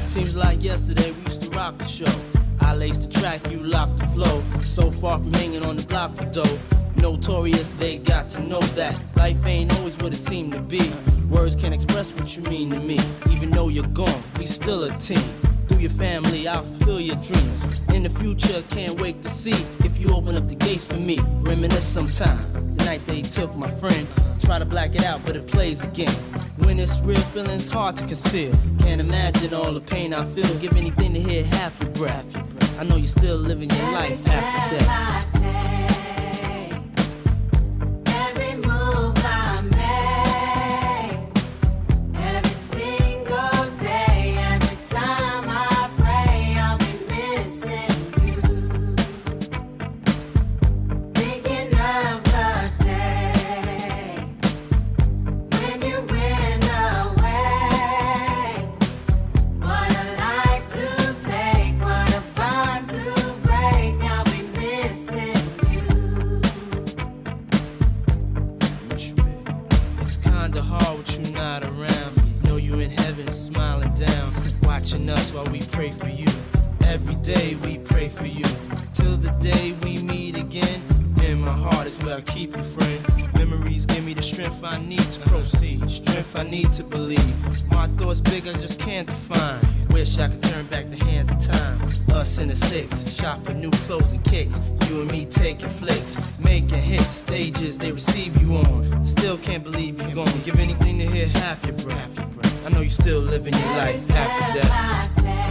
Seems like yesterday we used to rock the show. I laced the track, you locked the flow. So far from hanging on the block for dough. Notorious, they got to know that life ain't always what it seemed to be. Words can't express what you mean to me. Even though you're gone, we still a team. Through your family, I'll fulfill your dreams. In the future, can't wait to see if you open up the gates for me. Reminisce sometime, the night they took my friend. Try to black it out, but it plays again. When it's real, feeling's hard to conceal. Can't imagine all the pain I feel. Give anything to hear half your breath. I know you're still living your life after death. Us while we pray for you. Every day we pray for you. Till the day we meet again. In my heart is where I keep you, friend. Memories give me the strength I need to proceed. Strength I need to believe. My thoughts big, I just can't define. Wish I could turn back the hands of time. Us in the six, shop for new clothes and kicks. You and me taking flicks, making hits. Stages they receive you on. Still can't believe you're gone. Give anything to hear half your breath. I know you're still living your life after death.